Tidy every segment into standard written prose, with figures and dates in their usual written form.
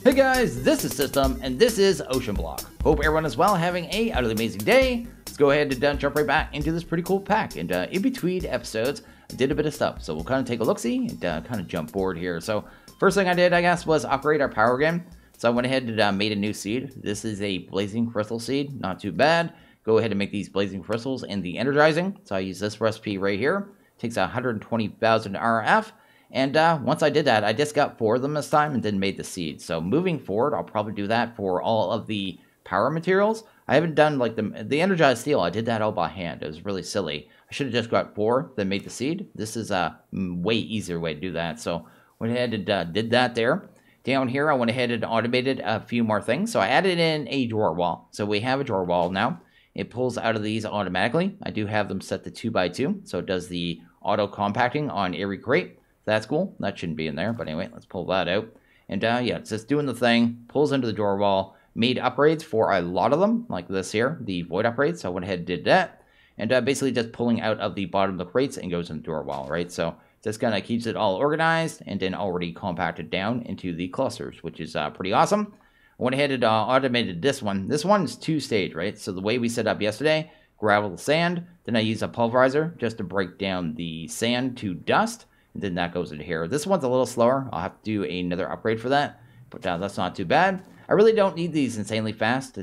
Hey guys, this is System, and this is OceanBlock. Hope everyone is well, having a utterly amazing day. Let's go ahead and jump right back into this pretty cool pack. And in between episodes, I did a bit of stuff, so we'll kind of take a look-see and kind of jump forward here. So first thing I did, I guess, was upgrade our power again. So I went ahead and made a new seed. This is a blazing crystal seed, not too bad. Go ahead and make these blazing crystals and the energizing. So I use this recipe right here. It takes 120,000 RF. And once I did that, I just got 4 of them this time and then made the seeds. So moving forward, I'll probably do that for all of the power materials. I haven't done like the energized steel. I did that all by hand. It was really silly. I should have just got 4, then made the seed. This is a way easier way to do that. So went ahead and did that there. Down here, I went ahead and automated a few more things. So I added in a drawer wall. So we have a drawer wall now. It pulls out of these automatically. I do have them set to 2x2. So it does the auto compacting on every crate. That's cool. That shouldn't be in there. But anyway, let's pull that out. And yeah, it's just doing the thing. Pulls into the drawer wall. Made upgrades for a lot of them, like this here, the void upgrades. So I went ahead and did that. And basically just pulling out of the bottom of the crates and goes in the drawer wall, right? So just kind of keeps it all organized and then already compacted down into the clusters, which is pretty awesome. I went ahead and automated this one. This one's 2-stage, right? So the way we set up yesterday, gravel, sand. Then I use a pulverizer just to break down the sand to dust. And then that goes into here. This one's a little slower. I'll have to do another upgrade for that. But that's not too bad. I really don't need these insanely fast.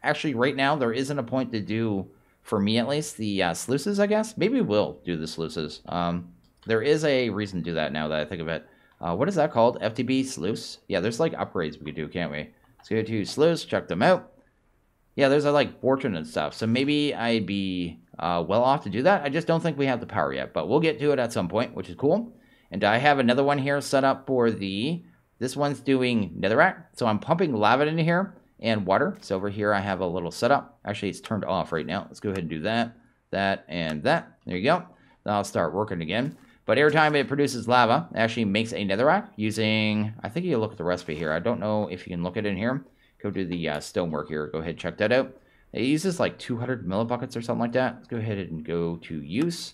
Actually, right now, there isn't a point to do, for me at least, the sluices, I guess. Maybe we'll do the sluices. There is a reason to do that now that I think of it. What is that called? FTB Sluice? Yeah, there's like upgrades we could do, can't we? Let's go to Sluice, check them out. Yeah, there's a like fortune and stuff. So maybe I'd be well off to do that. I just don't think we have the power yet, but we'll get to it at some point, which is cool. And I have another one here set up for this one's doing netherrack. So I'm pumping lava into here and water. So over here I have a little setup. Actually, it's turned off right now. Let's go ahead and do that, that, and that. There you go. Then I'll start working again. But every time it produces lava, it actually makes a netherrack using, I think you can look at the recipe here. I don't know if you can look at it in here. Go to the stonework here. Go ahead and check that out. It uses like 200 millibuckets or something like that. Let's go ahead and go to use.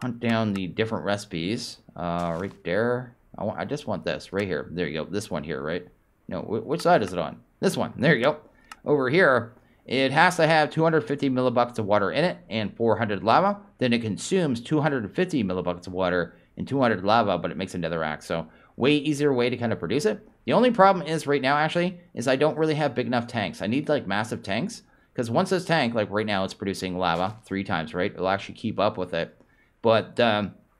Hunt down the different recipes. Right there. I just want this right here. There you go. This one here, right? No, which side is it on? This one. There you go. Over here, it has to have 250 millibuckets of water in it and 400 lava. Then it consumes 250 millibuckets of water and 200 lava, but it makes a netherrack. So way easier way to kind of produce it. The only problem is right now, actually, is I don't really have big enough tanks. I need like massive tanks. Because once this tank, like right now, it's producing lava 3 times, right? It'll actually keep up with it. But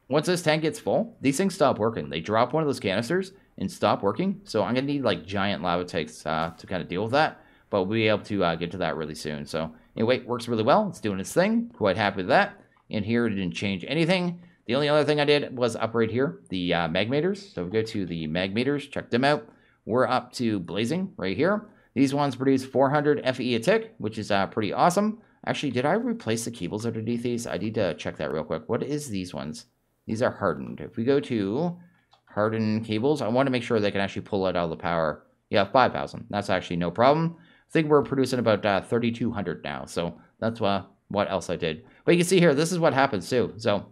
once this tank gets full, these things stop working. They drop one of those canisters and stop working. So I'm going to need like giant lava tanks to kind of deal with that. But we'll be able to get to that really soon. So anyway, it works really well. It's doing its thing. Quite happy with that. And here it didn't change anything. The only other thing I did was upgrade here, the mag meters. So we go to the mag meters, check them out. We're up to blazing right here. These ones produce 400 FE a tick, which is pretty awesome. Actually, did I replace the cables underneath these? I need to check that real quick. What is these ones? These are hardened. If we go to hardened cables, I want to make sure they can actually pull it out of the power. Yeah, 5,000. That's actually no problem. I think we're producing about 3,200 now. So that's what else I did. But you can see here, this is what happens too. So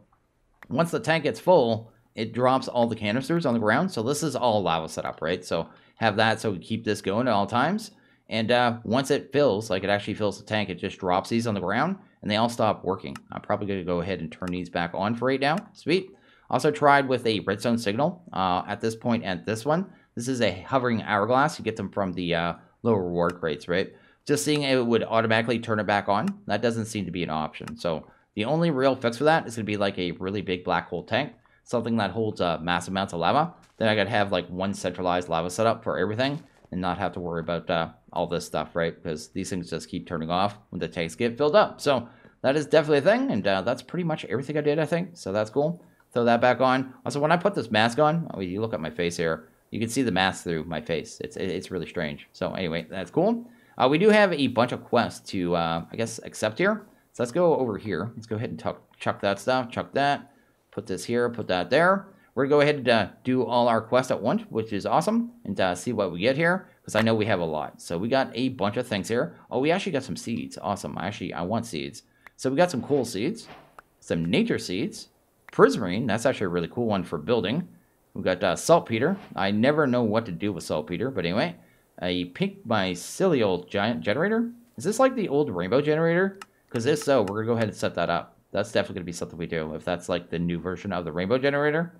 once the tank gets full, it drops all the canisters on the ground. So this is all lava setup, right? So have that so we keep this going at all times. And once it fills, like it actually fills the tank, it just drops these on the ground and they all stop working. I'm probably going to go ahead and turn these back on for right now. Sweet. Also tried with a redstone signal at this point and this one. This is a hovering hourglass. You get them from the low reward crates, right? Just seeing it would automatically turn it back on. That doesn't seem to be an option. So the only real fix for that is going to be like a really big black hole tank. Something that holds massive amounts of lava. Then I gotta have like one centralized lava setup for everything and not have to worry about all this stuff, right? Because these things just keep turning off when the tanks get filled up. So that is definitely a thing, and that's pretty much everything I did, I think. So that's cool. Throw that back on. Also, when I put this mask on, you look at my face here, you can see the mask through my face. It's really strange. So anyway, that's cool. We do have a bunch of quests to, I guess, accept here. So let's go over here. Let's go ahead and chuck that stuff, chuck that. Put this here, put that there. We're going to go ahead and do all our quests at once, which is awesome, and see what we get here, because I know we have a lot. So we got a bunch of things here. Oh, we actually got some seeds. Awesome. I want seeds. So we got some coal seeds, some nature seeds, prismarine. That's actually a really cool one for building. We've got saltpeter. I never know what to do with saltpeter, but anyway. A pink mycelial giant generator. Is this like the old rainbow generator? Because if so, we're going to go ahead and set that up. That's definitely going to be something we do, if that's like the new version of the rainbow generator.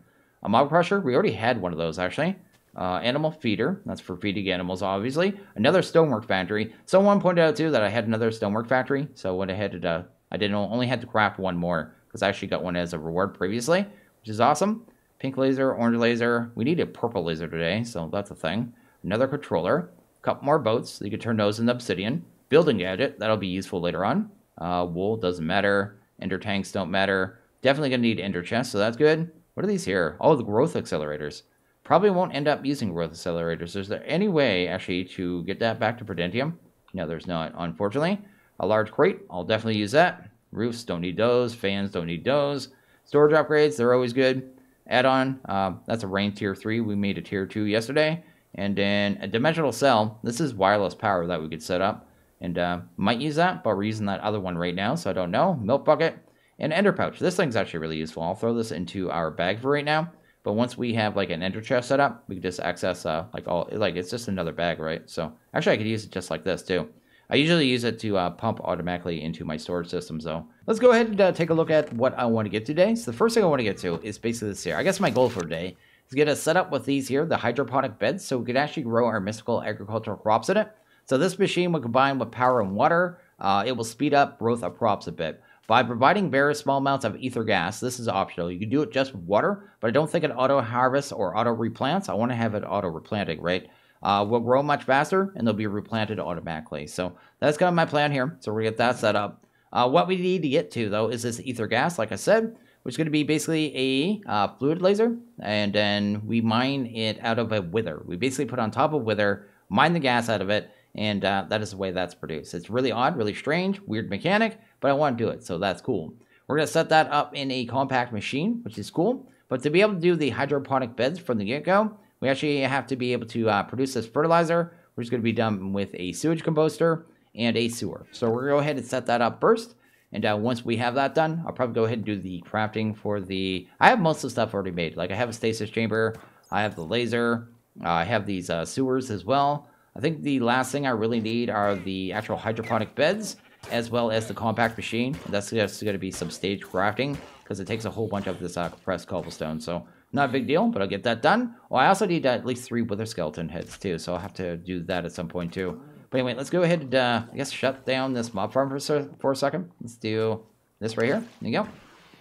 A mob crusher. We already had one of those, actually. Animal feeder. That's for feeding animals, obviously. Another stonework factory. Someone pointed out, too, that I had another stonework factory. So I went ahead and I only had to craft one more, because I actually got one as a reward previously, which is awesome. Pink laser, orange laser. We need a purple laser today, so that's a thing. Another controller. A couple more boats, so you can turn those into obsidian. Building gadget. That'll be useful later on. Wool doesn't matter. Ender tanks don't matter. Definitely going to need ender chests, so that's good. What are these here? Oh, the growth accelerators. Probably won't end up using growth accelerators. Is there any way, actually, to get that back to Prudentium? No, there's not, unfortunately. A large crate. I'll definitely use that. Roofs, don't need those. Fans, don't need those. Storage upgrades, they're always good. Add-on, that's a rain tier 3. We made a tier 2 yesterday. And then a dimensional cell. This is wireless power that we could set up. And might use that, but we're using that other one right now, so I don't know. Milk bucket. And ender pouch. This thing's actually really useful. I'll throw this into our bag for right now. But once we have like an ender chest set up, we can just access it's just another bag, right? So actually I could use it just like this too. I usually use it to pump automatically into my storage system. So let's go ahead and take a look at what I want to get today. So the first thing I want to get to is basically this here. I guess my goal for today is to get us set up with these here, the hydroponic beds, so we could actually grow our mystical agricultural crops in it. So this machine will combine with power and water. It will speed up growth of crops a bit. By providing very small amounts of ether gas, this is optional. You can do it just with water, but I don't think it auto-harvests or auto-replants. I want to have it auto-replanting, right? Will grow much faster, and they'll be replanted automatically. So that's kind of my plan here. So we're going to get that set up. What we need to get to, though, is this ether gas, like I said, which is going to be basically a fluid laser, and then we mine it out of a wither. We basically put on top of wither, mine the gas out of it, and that is the way that's produced. It's really odd, really strange, weird mechanic, but I want to do it, so that's cool. We're going to set that up in a compact machine, which is cool. But to be able to do the hydroponic beds from the get-go, we actually have to be able to produce this fertilizer, which is going to be done with a sewage composter and a sewer. So we're going to go ahead and set that up first. And once we have that done, I'll probably go ahead and do the crafting for the... I have most of the stuff already made. Like I have a stasis chamber, I have the laser, I have these sewers as well. I think the last thing I really need are the actual hydroponic beds, as well as the compact machine. That's just going to be some stage crafting, because it takes a whole bunch of this compressed cobblestone. So not a big deal, but I'll get that done. Oh, I also need at least 3 wither skeleton heads too, so I'll have to do that at some point too. But anyway, let's go ahead and, I guess, shut down this mob farm for a second. Let's do this right here. There you go.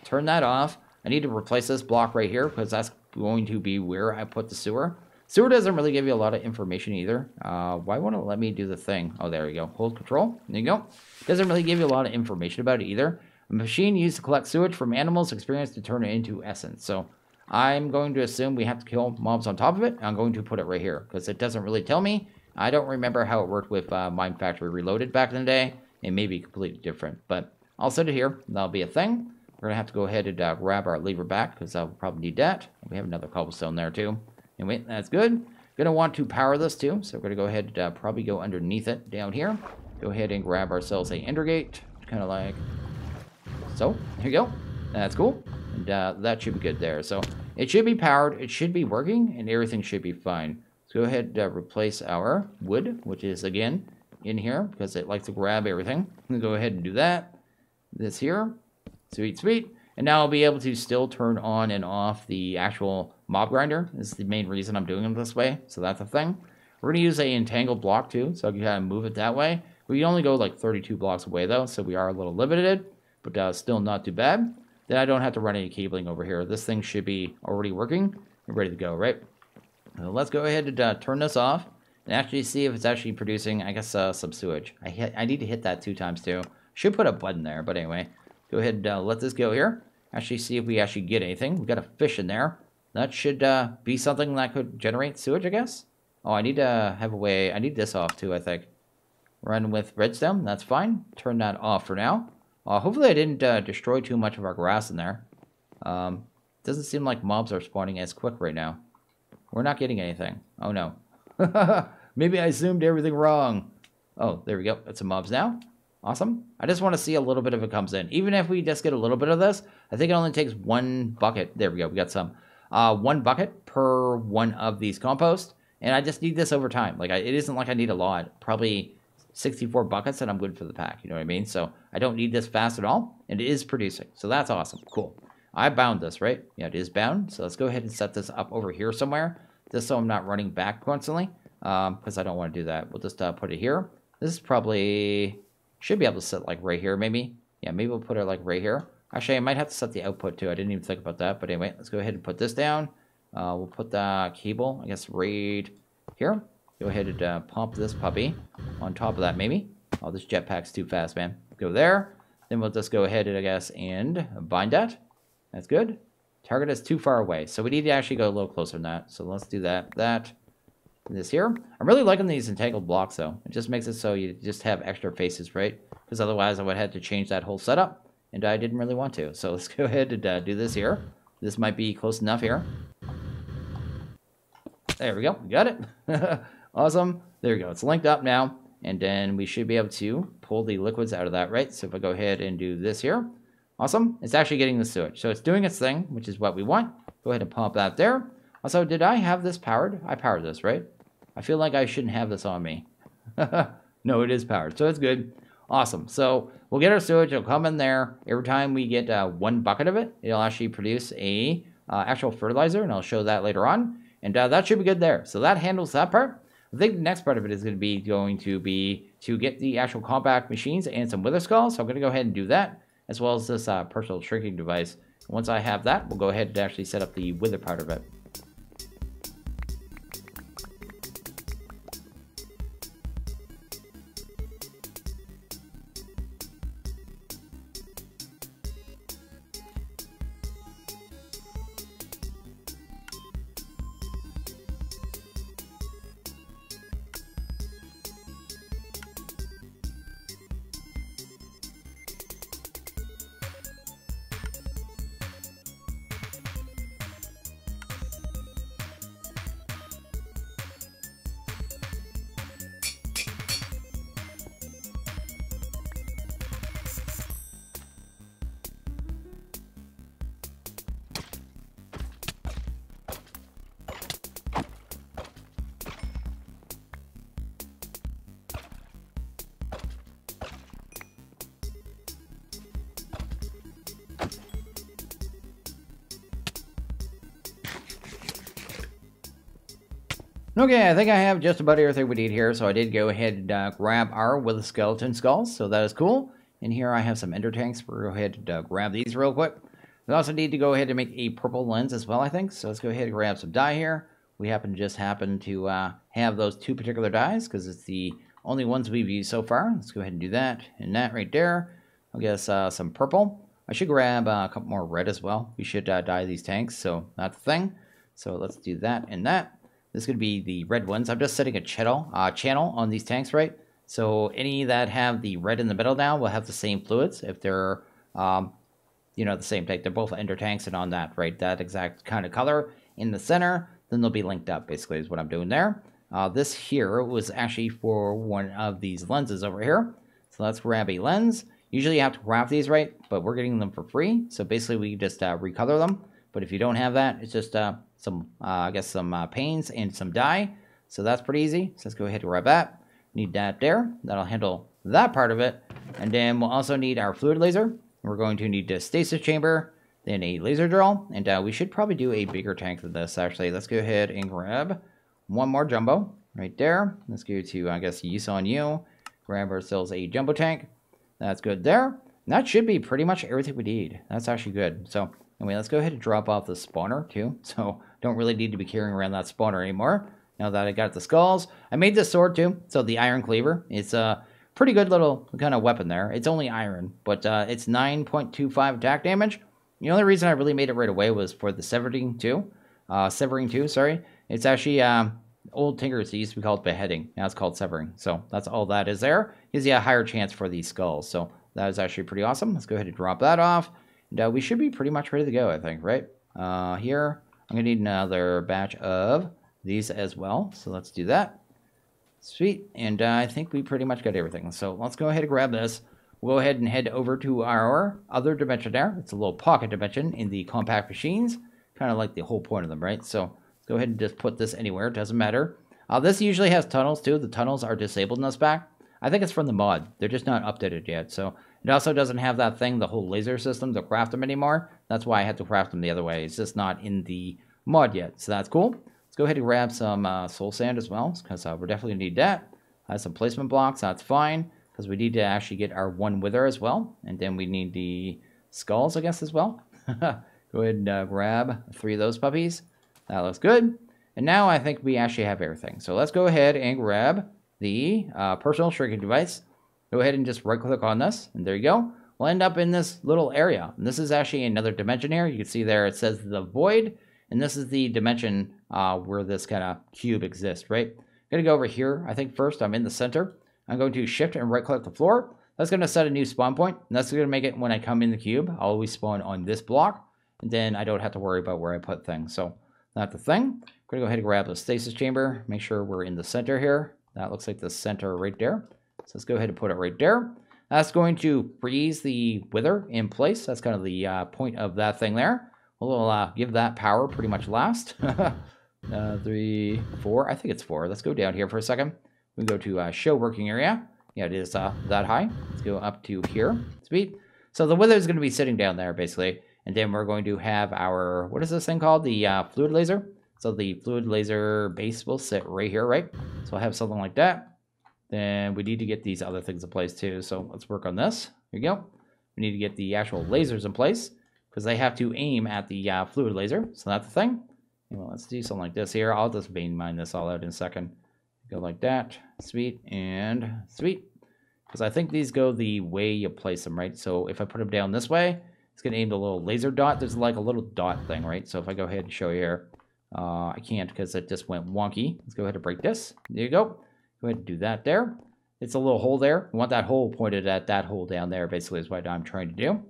Turn that off. I need to replace this block right here, because that's going to be where I put the sewer. Sewer doesn't really give you a lot of information either. Why won't it let me do the thing? Oh, there you go. Hold control. There you go. Doesn't really give you a lot of information about it either. A machine used to collect sewage from animals' experience to turn it into essence. So I'm going to assume we have to kill mobs on top of it. I'm going to put it right here, because it doesn't really tell me. I don't remember how it worked with Mine Factory Reloaded back in the day. It may be completely different, but I'll set it here. That'll be a thing. We're going to have to go ahead and grab our lever back, because I'll probably need that. We have another cobblestone there too. Anyway, that's good. Going to want to power this too, so we're going to go ahead and probably go underneath it down here. Go ahead and grab ourselves a ender gate, kind of like so. Here you go. That's cool. And that should be good there. So it should be powered, it should be working, and everything should be fine. Let's go ahead and replace our wood, which is, again, in here, because it likes to grab everything. I'm going to go ahead and do that. This here. Sweet, sweet. And now I'll be able to still turn on and off the actual mob grinder. This is the main reason I'm doing it this way. So that's a thing. We're going to use a entangled block too, so I can kind of move it that way. We only go like 32 blocks away though, so we are a little limited, but still not too bad. Then I don't have to run any cabling over here. This thing should be already working and ready to go, right? So let's go ahead and turn this off and actually see if it's actually producing, I guess, some sewage. I need to hit that 2 times too. Should put a button there, but anyway. Go ahead and let this go here. Actually see if we actually get anything. We got a fish in there. That should be something that could generate sewage, I guess. Oh, I need to have a way. I need this off too, I think. Run with redstone. That's fine. Turn that off for now. Hopefully I didn't destroy too much of our grass in there. Doesn't seem like mobs are spawning as quick right now. We're not getting anything. Oh, no. Maybe I zoomed everything wrong. Oh, there we go. Got some mobs now. Awesome. I just want to see a little bit of it comes in. Even if we just get a little bit of this, I think it only takes 1 bucket. There we go. We got some. 1 bucket per one of these compost. And I just need this over time. Like, it isn't like I need a lot. Probably 64 buckets and I'm good for the pack. You know what I mean? So I don't need this fast at all. And it is producing. So that's awesome. Cool. I bound this, right? Yeah, it is bound. So let's go ahead and set this up over here somewhere. Just so I'm not running back constantly. Because I don't want to do that. We'll just put it here. This is probably... Should be able to set like right here maybe. Yeah, maybe we'll put it like right here. Actually, I might have to set the output too. I didn't even think about that. But anyway, let's go ahead and put this down. We'll put the cable, I guess, right here. Go ahead and pump this puppy on top of that maybe. Oh, this jetpack's too fast, man. Go there. Then we'll just go ahead and, I guess, and bind that. That's good. Target is too far away. So we need to actually go a little closer than that. So let's do that. This here. I'm really liking these entangled blocks, though. It just makes it so you just have extra faces, right? Because otherwise I would have to change that whole setup. And I didn't really want to. So let's go ahead and do this here. This might be close enough here. There we go. We got it. Awesome. There we go. It's linked up now. And then we should be able to pull the liquids out of that, right? So if I go ahead and do this here. Awesome. It's actually getting the sewage. So it's doing its thing, which is what we want. Go ahead and pump that there. Also, did I have this powered? I powered this, right? I feel like I shouldn't have this on me. No, it is powered. So it's good. Awesome. So we'll get our sewage. It'll come in there. Every time we get 1 bucket of it, it'll actually produce a actual fertilizer. And I'll show that later on. And that should be good there. So that handles that part. I think the next part of it is going to be to get the actual compact machines and some wither skulls. So I'm going to go ahead and do that, as well as this personal shrinking device. Once I have that, we'll go ahead and actually set up the wither part of it. Okay, I think I have just about everything we need here, so I did go ahead and grab our wither skeleton skulls, so that is cool. And here I have some ender tanks. We'll go ahead and grab these real quick. We also need to go ahead and make a purple lens as well, I think. So let's go ahead and grab some dye here. We happen to have those 2 particular dyes, because it's the only ones we've used so far. Let's go ahead and do that, and that right there. I guess some purple. I should grab a couple more red as well. We should dye these tanks, so that's the thing. So let's do that and that. This is going to be the red ones. I'm just setting a channel on these tanks, right? So any that have the red in the middle now will have the same fluids. If they're, the same tank. They're both ender tanks and on that, right? That exact kind of color in the center. Then they'll be linked up, basically, is what I'm doing there. This here was actually for one of these lenses over here. So let's grab a lens. Usually you have to craft these, right? But we're getting them for free. So basically we just recolor them. But if you don't have that, it's just some paints and some dye. So that's pretty easy. So let's go ahead and grab that. Need that there. That'll handle that part of it. And then we'll also need our fluid laser. We're going to need a stasis chamber, then a laser drill. And we should probably do a bigger tank than this, actually. Let's go ahead and grab one more jumbo right there. Let's go to, I guess, use on you. Grab ourselves a jumbo tank. That's good there. And that should be pretty much everything we need. That's actually good. So anyway, let's go ahead and drop off the spawner too. So don't really need to be carrying around that spawner anymore. Now that I got the skulls. I made this sword too. So the iron cleaver. It's a pretty good little kind of weapon there. It's only iron, but it's 9.25 attack damage. The only reason I really made it right away was for the severing too. Sorry. It's actually old tinkers, it used to be called beheading. Now it's called severing. So that's all that is there. Gives you a higher chance for these skulls. So that is actually pretty awesome. Let's go ahead and drop that off. And we should be pretty much ready to go, I think, right? Here, I'm going to need another batch of these as well. So let's do that. Sweet. And I think we pretty much got everything. So let's go ahead and grab this. We'll go ahead and head over to our other dimension there. It's a little pocket dimension in the compact machines. kind of like the whole point of them, right? So let's go ahead and just put this anywhere. It doesn't matter. This usually has tunnels too. The tunnels are disabled in this pack. I think it's from the mod. They're just not updated yet. So it also doesn't have that thing, the whole laser system, to craft them anymore. That's why I had to craft them the other way. It's just not in the mod yet. So that's cool. Let's go ahead and grab some soul sand as well, because we're definitely going to need that. Some placement blocks. That's fine, because we need to actually get our one wither as well. And then we need the skulls, I guess, as well. Go ahead and grab 3 of those puppies. That looks good. And now I think we actually have everything. So let's go ahead and grab the personal shrinking device. Go ahead and just right click on this, and there you go. We'll end up in this little area. And this is actually another dimension here. You can see there it says the void, and this is the dimension where this kind of cube exists, right? I'm gonna go over here. I think first I'm in the center. I'm going to shift and right click the floor. That's gonna set a new spawn point, and that's gonna make it when I come in the cube, I'll always spawn on this block, and then I don't have to worry about where I put things. So that's the thing. I'm gonna go ahead and grab the stasis chamber. Make sure we're in the center here. That looks like the center right there. So let's go ahead and put it right there. That's going to freeze the wither in place. That's kind of the point of that thing there. We'll give that power pretty much last. 3, 4. I think it's 4. Let's go down here for a second. We can go to show working area. Yeah, it is that high. Let's go up to here. Sweet. So the wither is going to be sitting down there, basically. And then we're going to have our, what is this thing called? The fluid laser. So the fluid laser base will sit right here, right? So I'll have something like that. Then we need to get these other things in place too. So let's work on this. Here you go. We need to get the actual lasers in place because they have to aim at the fluid laser. So that's the thing. Well, let's do something like this here. I'll just vein mine this all out in a second. Go like that. Sweet and sweet. Because I think these go the way you place them, right? So if I put them down this way, it's going to aim the little laser dot. There's like a little dot thing, right? So if I go ahead and show you here, I can't because it just went wonky. Let's go ahead and break this. There you go. Go ahead and do that there. It's a little hole there. We want that hole pointed at that hole down there, basically, is what I'm trying to do.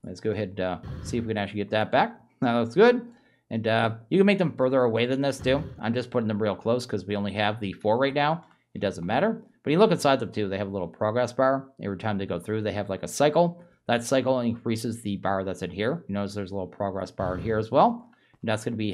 Let's go ahead and see if we can actually get that back. That looks good. And you can make them further away than this, too. I'm just putting them real close because we only have the 4 right now. It doesn't matter. But you look inside them, too. They have a little progress bar. Every time they go through, they have like a cycle. That cycle increases the bar that's in here. You notice there's a little progress bar in here as well. And that's going to be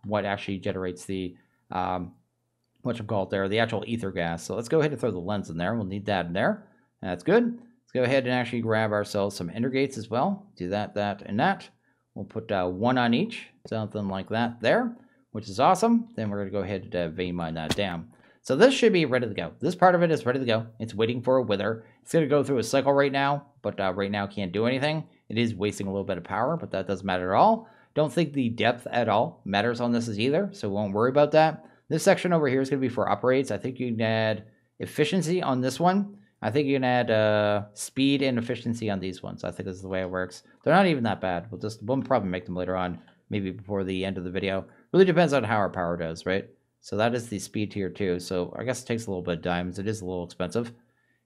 what actually generates the, the actual ether gas. So let's go ahead and throw the lens in there. We'll need that in there. That's good. Let's go ahead and actually grab ourselves some ender gates as well. Do that, that, and that. We'll put 1 on each, something like that there, which is awesome. Then we're going to go ahead and vein mine that down. So this should be ready to go. This part of it is ready to go. It's waiting for a wither. It's going to go through a cycle right now, but right now can't do anything. It is wasting a little bit of power, but that doesn't matter at all. Don't think the depth at all matters on this either, so won't worry about that. This section over here is going to be for upgrades. I think you can add efficiency on this one. I think you can add speed and efficiency on these ones. I think this is the way it works. They're not even that bad. We'll probably make them later on, maybe before the end of the video. Really depends on how our power does, right? So that is the speed tier 2. So I guess it takes a little bit of diamonds. It is a little expensive.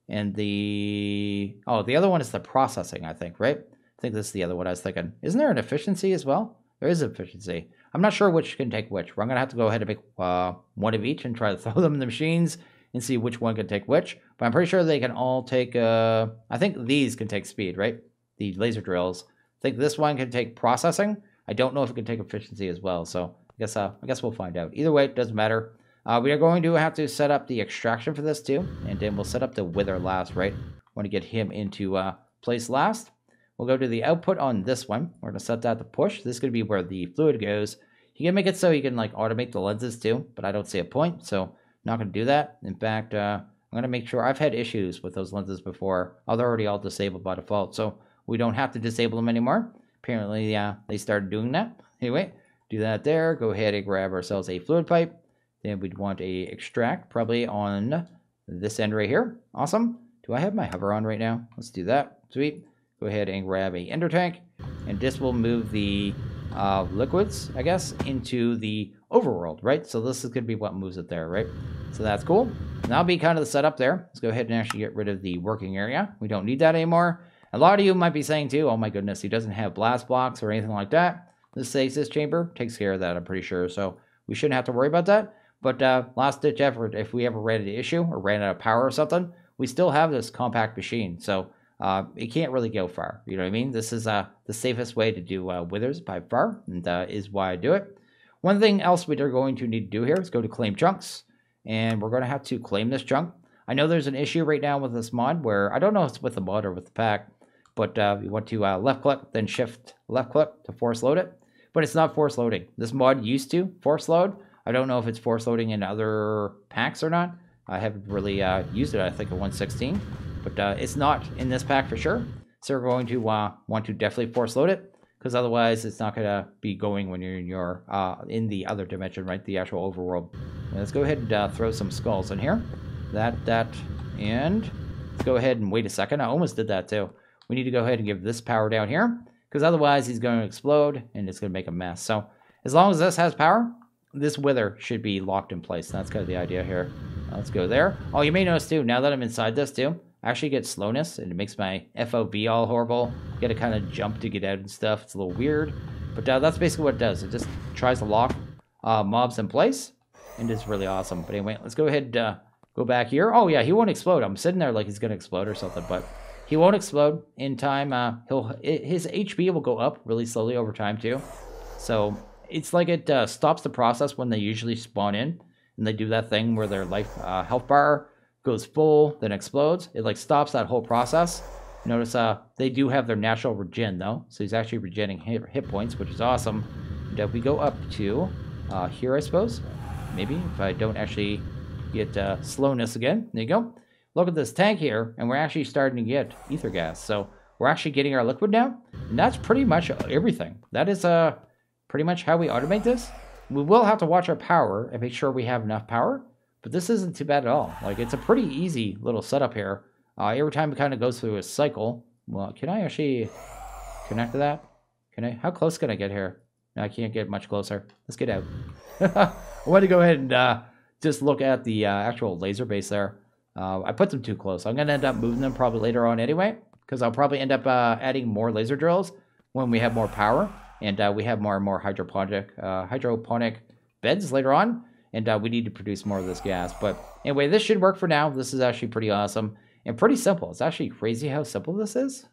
And the other one is the processing, I think, right? I think this is the other one I was thinking. Isn't there an efficiency as well? There is efficiency. I'm not sure which can take which. I'm going to have to go ahead and make one of each and try to throw them in the machines and see which one can take which. But I'm pretty sure they can all take, I think these can take speed, right? The laser drills. I think this one can take processing. I don't know if it can take efficiency as well. So I guess we'll find out. Either way, it doesn't matter. We are going to have to set up the extraction for this too. And then we'll set up the wither last, right? Want to get him into place last. We'll go to the output on this one. We're going to set that to push. This is going to be where the fluid goes. You can make it so you can like automate the lenses too, but I don't see a point, so not going to do that. In fact, I'm going to make sure I've had issues with those lenses before. Oh, they're already all disabled by default, so we don't have to disable them anymore. Apparently, they started doing that. Anyway, do that there. Go ahead and grab ourselves a fluid pipe. Then we'd want a extract, probably on this end right here. Awesome. Do I have my hover on right now? Let's do that. Sweet. Go ahead and grab a ender tank, and this will move the liquids, I guess, into the overworld, right? So this is going to be what moves it there, right? So that's cool. And that'll be kind of the setup there. Let's go ahead and actually get rid of the working area. We don't need that anymore. A lot of you might be saying too, oh my goodness, he doesn't have blast blocks or anything like that. This stasis chamber takes care of that, I'm pretty sure. So we shouldn't have to worry about that. But last ditch effort, if we ever ran into issue or ran out of power or something, we still have this compact machine. So it can't really go far. You know what I mean? This is the safest way to do withers by far, and is why I do it. One thing else we are going to need to do here is go to claim chunks, and we're going to have to claim this chunk. I know there's an issue right now with this mod where I don't know if it's with the mod or with the pack, but you want to left click, then shift left click to force load it. But it's not force loading. This mod used to force load. I don't know if it's force loading in other packs or not. I haven't really used it, I think, at 1.16. But it's not in this pack for sure. So we're going to want to definitely force load it, because otherwise it's not going to be going when you're in your in the other dimension, right? The actual overworld. Let's go ahead and throw some skulls in here. That, and let's go ahead and wait a second. I almost did that too. We need to go ahead and give this power down here, because otherwise he's going to explode and it's going to make a mess. So as long as this has power, this wither should be locked in place. That's kind of the idea here. Let's go there. Oh, you may notice too, now that I'm inside this too, I actually get slowness, and it makes my FOB all horrible. Get to kind of jump to get out and stuff. It's a little weird, but that's basically what it does. It just tries to lock mobs in place, and it's really awesome. But anyway, let's go ahead and go back here. Oh yeah, he won't explode. I'm sitting there like he's gonna explode or something, but he won't explode in time. His HP will go up really slowly over time too. So it's like it stops the process when they usually spawn in, and they do that thing where their life health bar goes full, then explodes. It like stops that whole process. Notice they do have their natural regen though, so he's actually regenerating hit points, which is awesome. And if we go up to here, I suppose, maybe if I don't actually get slowness again. There you go. Look at this tank here, and we're actually starting to get ether gas. So we're actually getting our liquid now, and that's pretty much everything. That is pretty much how we automate this. We will have to watch our power and make sure we have enough power, but this isn't too bad at all. Like, it's a pretty easy little setup here. Every time it kind of goes through a cycle. Well, can I actually connect to that? Can I? How close can I get here? No, I can't get much closer. Let's get out. I want to go ahead and just look at the actual laser base there. I put them too close. I'm going to end up moving them probably later on anyway, because I'll probably end up adding more laser drills when we have more power, and we have more and more hydroponic beds later on, and we need to produce more of this gas. But anyway, this should work for now. This is actually pretty awesome and pretty simple. It's actually crazy how simple this is.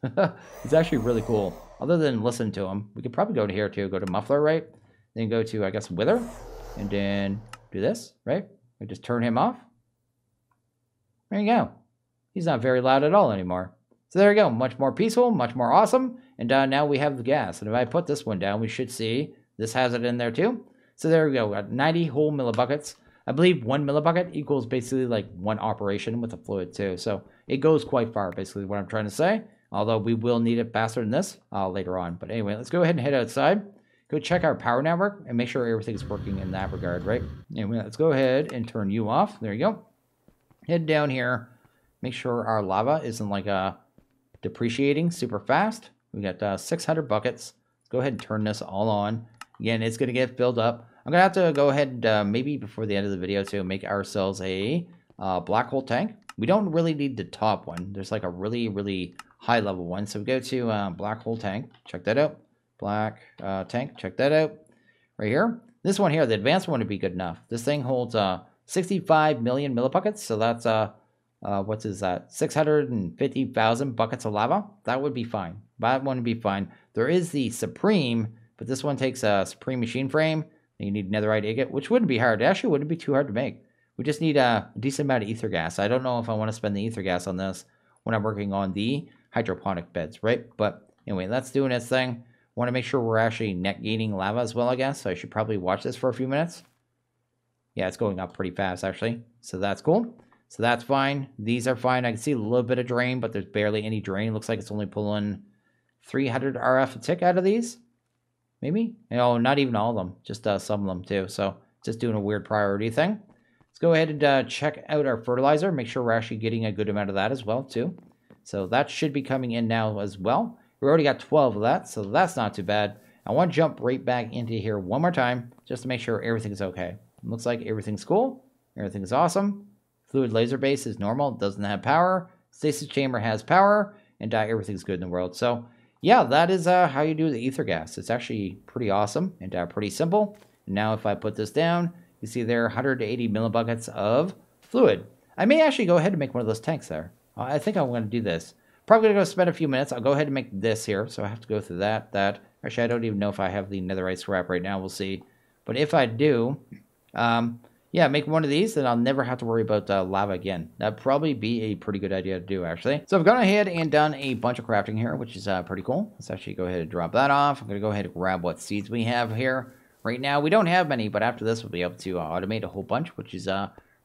It's actually really cool. Other than listen to them, we could probably go to here too. Go to muffler, right? Then go to, I guess, wither, and then do this, right? We just turn him off. There you go. He's not very loud at all anymore. So there you go. Much more peaceful, much more awesome. And now we have the gas. And if I put this one down, we should see this has it in there too. So there we go. We got 90 whole millibuckets. I believe 1 millibucket equals basically like 1 operation with the fluid too. So it goes quite far, basically what I'm trying to say. Although we will need it faster than this later on. But anyway, let's go ahead and head outside. Go check our power network and make sure everything's working in that regard, right? Anyway, let's go ahead and turn you off. There you go. Head down here. Make sure our lava isn't like depreciating super fast. We got 600 buckets. Let's go ahead and turn this all on. Again, it's going to get filled up. I'm going to have to go ahead and maybe before the end of the video to make ourselves a black hole tank. We don't really need the top one. There's like a really, really high level one. So we go to black hole tank. Check that out. Black tank. Check that out. Right here. This one here, the advanced one would be good enough. This thing holds 65 million millibuckets. So that's what is that? 650,000 buckets of lava. That would be fine. That one would be fine. There is the Supreme, but this one takes a Supreme machine frame. And you need netherite agate, which wouldn't be hard. It actually wouldn't be too hard to make. We just need a decent amount of ether gas. I don't know if I want to spend the ether gas on this when I'm working on the hydroponic beds, right? But anyway, that's doing its thing. Want to make sure we're actually net gaining lava as well, I guess. So I should probably watch this for a few minutes. Yeah, it's going up pretty fast, actually. So that's cool. So that's fine. These are fine. I can see a little bit of drain, but there's barely any drain. Looks like it's only pulling 300 RF a tick out of these. Maybe? No, not even all of them. Just some of them, too. So just doing a weird priority thing. Let's go ahead and check out our fertilizer. Make sure we're actually getting a good amount of that as well, too. So that should be coming in now as well. We already got 12 of that, so that's not too bad. I want to jump right back into here one more time just to make sure everything's okay. It looks like everything's cool. Everything's awesome. Fluid laser base is normal. It doesn't have power. Stasis chamber has power. And everything's good in the world. So, yeah, that is how you do the ether gas. It's actually pretty awesome and pretty simple. And now if I put this down, you see there 180 millibuckets of fluid. I may actually go ahead and make one of those tanks there. I think I'm going to do this. probably going to go spend a few minutes. I'll go ahead and make this here. So I have to go through that. Actually, I don't even know if I have the netherite scrap right now. We'll see. But if I do, yeah, make one of these, then I'll never have to worry about lava again. That'd probably be a pretty good idea to do, actually. So I've gone ahead and done a bunch of crafting here, which is pretty cool. Let's actually go ahead and drop that off. I'm going to go ahead and grab what seeds we have here. Right now, we don't have many, but after this, we'll be able to automate a whole bunch, which is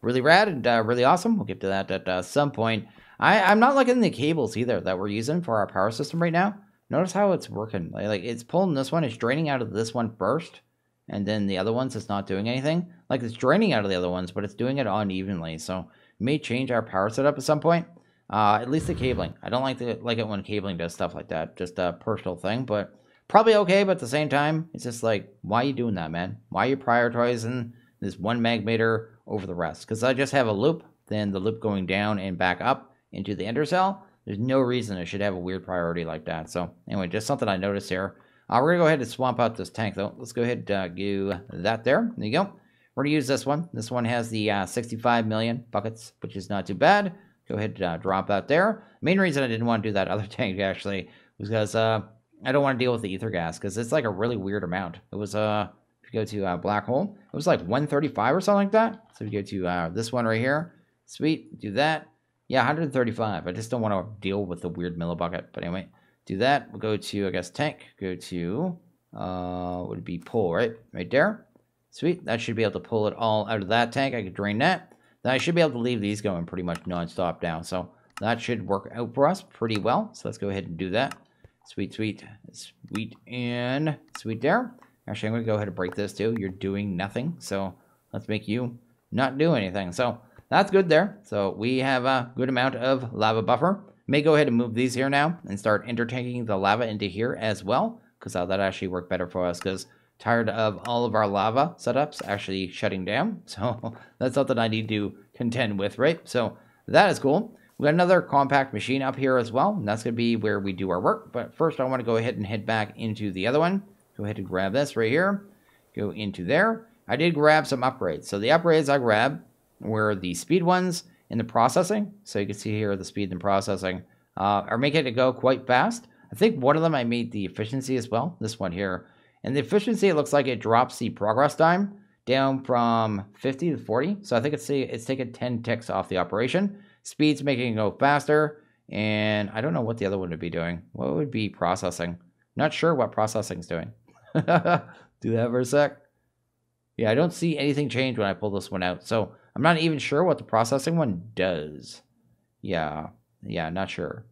really rad and really awesome. We'll get to that at some point. I'm not liking the cables either that we're using for our power system right now. Notice how it's working. Like it's pulling this one, it's draining out of this one first, and then the other ones, it's not doing anything. Like it's draining out of the other ones, but it's doing it unevenly. So it may change our power setup at some point. At least the cabling. I don't like it when cabling does stuff like that. Just a personal thing, but probably okay. But at the same time, it's just like, why are you doing that, man? Why are you prioritizing this one magmator over the rest? Because I just have a loop, then the loop going down and back up into the ender cell. There's no reason it should have a weird priority like that. So anyway, just something I noticed here. We're going to go ahead and swamp out this tank, though. Let's go ahead and do that there. There you go. We're going to use this one. This one has the 65 million buckets, which is not too bad. Go ahead and drop that there. The main reason I didn't want to do that other tank, actually, was because I don't want to deal with the ether gas, because it's like a really weird amount. It was, if you go to black hole, it was like 135 or something like that. So if you go to this one right here, sweet, do that. Yeah, 135. I just don't want to deal with the weird millibucket. But anyway, do that. We'll go to, I guess, tank. Go to, would it be pull, right? Right there. Sweet. That should be able to pull it all out of that tank. I could drain that. Then I should be able to leave these going pretty much non-stop now. So that should work out for us pretty well. So let's go ahead and do that. Sweet, sweet, sweet, and sweet there. Actually, I'm going to go ahead and break this too. You're doing nothing. So let's make you not do anything. So that's good there. So we have a good amount of lava buffer. May go ahead and move these here now and start intertanking the lava into here as well, because that actually worked better for us, because tired of all of our lava setups actually shutting down. So that's something I need to contend with, right? So that is cool. We got another compact machine up here as well, and that's going to be where we do our work. But first, I want to go ahead and head back into the other one. Go ahead and grab this right here. Go into there. I did grab some upgrades. So the upgrades I grabbed were the speed ones in the processing. So you can see here the speed and processing are making it go quite fast. I think one of them I made the efficiency as well, this one here. And the efficiency, it looks like it drops the progress time down from 50 to 40. So I think it's taken 10 ticks off the operation. Speed's making it go faster. And I don't know what the other one would be doing. What would be processing? Not sure what processing's doing. Do that for a sec. Yeah, I don't see anything change when I pull this one out. So I'm not even sure what the processing one does. Yeah, not sure.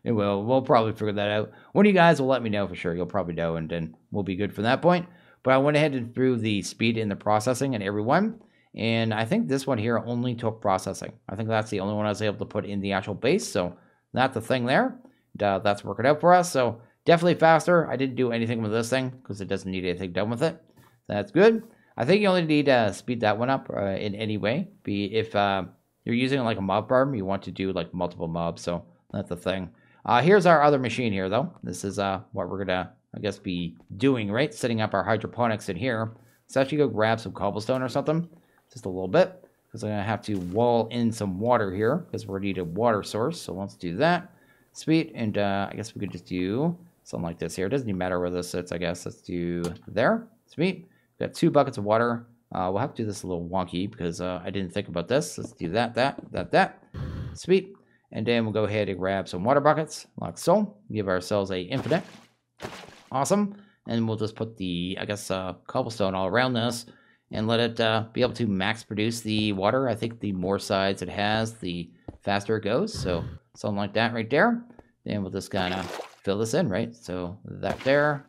We'll probably figure that out. One of you guys will let me know for sure. You'll probably know, and then we'll be good from that point. But I went ahead and threw the speed in the processing in every one. And I think this one here only took processing. I think that's the only one I was able to put in the actual base. So that's the thing there. That's working out for us. So definitely faster. I didn't do anything with this thing because it doesn't need anything done with it. That's good. I think you only need to speed that one up in any way. If you're using like a mob farm, you want to do like multiple mobs. So that's the thing. Here's our other machine here, though. This is what we're going to, I guess, be doing, right? Setting up our hydroponics in here. Let's actually go grab some cobblestone or something. Just a little bit. Because I'm going to have to wall in some water here. Because we're going to need a water source. So let's do that. Sweet. And I guess we could just do something like this here. It doesn't even matter where this sits, I guess. Let's do there. Sweet. We've got 2 buckets of water. We'll have to do this a little wonky because I didn't think about this. Let's do that. Sweet. And then we'll go ahead and grab some water buckets, like so. Give ourselves a infinite. Awesome. And we'll just put the, I guess, cobblestone all around this and let it be able to max produce the water. I think the more sides it has, the faster it goes. So something like that right there. Then we'll just kind of fill this in, right? So that there,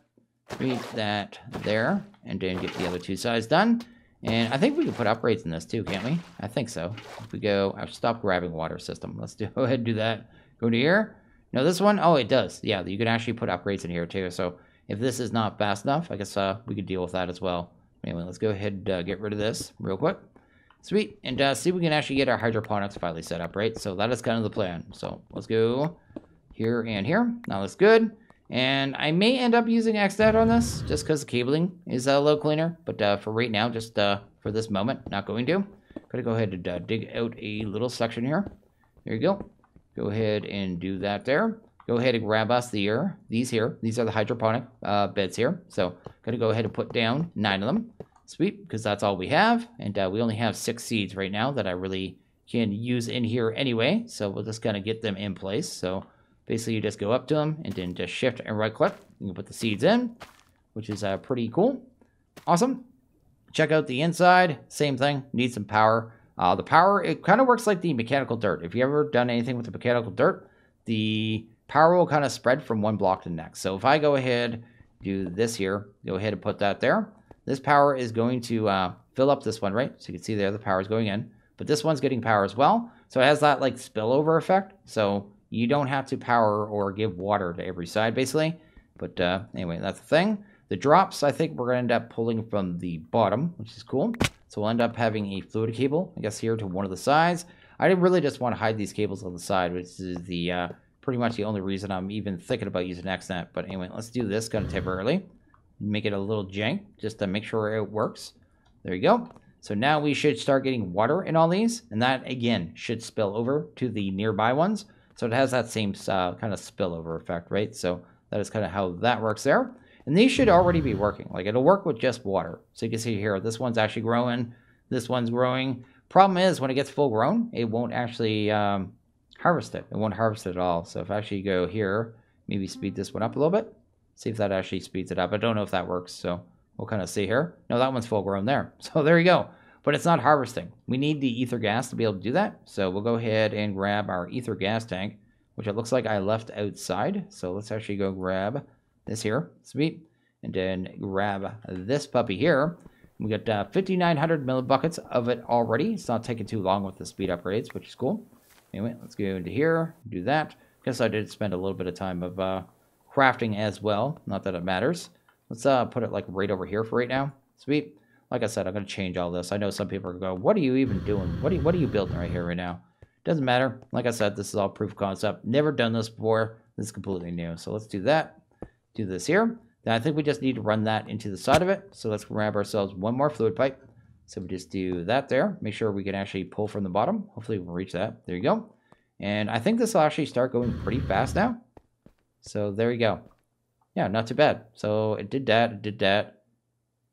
that there, and then get the other 2 sides done. And I think we can put upgrades in this too, can't we? I think so. If we go, I've stopped grabbing water system. Let's go ahead and do that. Go to here. No, this one, oh, it does. Yeah, you can actually put upgrades in here too. So if this is not fast enough, I guess we could deal with that as well. Anyway, let's go ahead and get rid of this real quick. Sweet. And see if we can actually get our hydroponics finally set up, right? So that is kind of the plan. So let's go here and here. Now that's good. And I may end up using XNet on this, just because the cabling is a little cleaner. But for right now, just for this moment, not going to. Gonna go ahead and dig out a little section here. There you go. Go ahead and do that there. Go ahead and grab us these here. These are the hydroponic beds here. So going to go ahead and put down 9 of them. Sweet, because that's all we have. And we only have 6 seeds right now that I really can use in here anyway. So we'll just kind of get them in place. So basically you just go up to them and then just shift and right click. You can put the seeds in, which is pretty cool. Awesome. Check out the inside. Same thing. Need some power. The power, it kind of works like the mechanical dirt. If you ever done anything with the mechanical dirt, the power will kind of spread from one block to the next. So if I go ahead, do this here, go ahead and put that there. This power is going to fill up this one, right? So you can see there the power is going in. But this one's getting power as well. So it has that like spillover effect. So you don't have to power or give water to every side, basically. But anyway, that's the thing. The drops, I think we're going to end up pulling from the bottom, which is cool. So we'll end up having a fluid cable, I guess, here to one of the sides. I really just want to hide these cables on the side, which is the pretty much the only reason I'm even thinking about using XNet. But anyway, let's do this kind of temporarily. Make it a little jank, just to make sure it works. There you go. So now we should start getting water in all these. And that, again, should spill over to the nearby ones. So it has that same kind of spillover effect, right? So that is kind of how that works there. And these should already be working. Like, it'll work with just water. So you can see here, this one's actually growing. This one's growing. Problem is, when it gets full grown, it won't actually harvest it. It won't harvest it at all. So if I actually go here, maybe speed this one up a little bit. See if that actually speeds it up. I don't know if that works. So we'll kind of see here. No, that one's full grown there. So there you go. But it's not harvesting. We need the ether gas to be able to do that. So we'll go ahead and grab our ether gas tank, which it looks like I left outside. So let's actually go grab this here. Sweet. And then grab this puppy here. We got 5,900 millibuckets of it already. It's not taking too long with the speed upgrades, which is cool. Anyway, let's go into here, do that. Guess I did spend a little bit of time of crafting as well. Not that it matters. Let's put it like right over here for right now. Sweet. Like I said, I'm going to change all this. I know some people are going to go, what are you even doing? What are you building right here right now? Doesn't matter. Like I said, this is all proof of concept. Never done this before. This is completely new. So let's do that. Do this here. Then I think we just need to run that into the side of it. So let's grab ourselves one more fluid pipe. So we just do that there. Make sure we can actually pull from the bottom. Hopefully we'll reach that. There you go. And I think this will actually start going pretty fast now. So there you go. Yeah, not too bad. So it did that. It did that.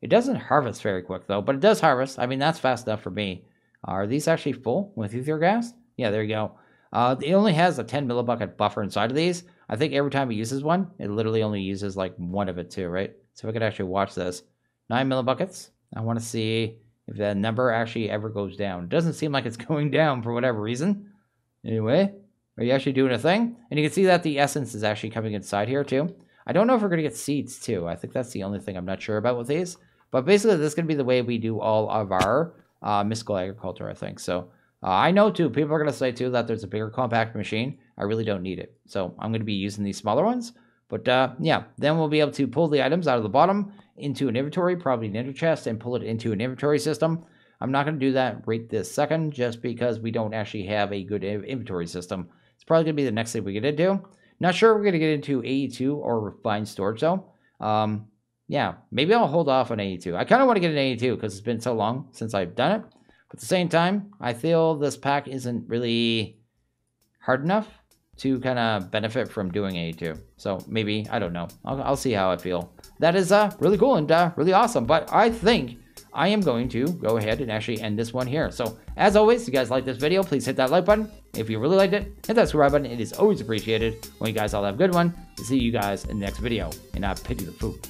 It doesn't harvest very quick though, but it does harvest. I mean, that's fast enough for me. Are these actually full with ether gas? Yeah, there you go. It only has a 10 millibucket buffer inside of these. I think every time it uses one, it literally only uses like one of it too, right? So if I could actually watch this. 9 millibuckets. I want to see if that number actually ever goes down. It doesn't seem like it's going down for whatever reason. Anyway, are you actually doing a thing? And you can see that the essence is actually coming inside here too. I don't know if we're going to get seeds too. I think that's the only thing I'm not sure about with these. But basically, this is going to be the way we do all of our mystical agriculture, I think. So I know too, people are going to say too that there's a bigger compact machine. I really don't need it. So I'm going to be using these smaller ones. But yeah, then we'll be able to pull the items out of the bottom into an inventory, probably an ender chest, and pull it into an inventory system. I'm not going to do that right this second just because we don't actually have a good inventory system. It's probably going to be the next thing we get into. Not sure we're going to get into AE2 or refined storage though. Yeah, maybe I'll hold off on AE2. I kind of want to get an AE2 because it's been so long since I've done it. But at the same time, I feel this pack isn't really hard enough to kind of benefit from doing AE2. So maybe, I don't know. I'll see how I feel. That is really cool and really awesome. But I think I am going to go ahead and actually end this one here. So as always, if you guys like this video, please hit that like button. If you really liked it, hit that subscribe button. It is always appreciated when you guys all have a good one. See you guys in the next video. And I pity the food.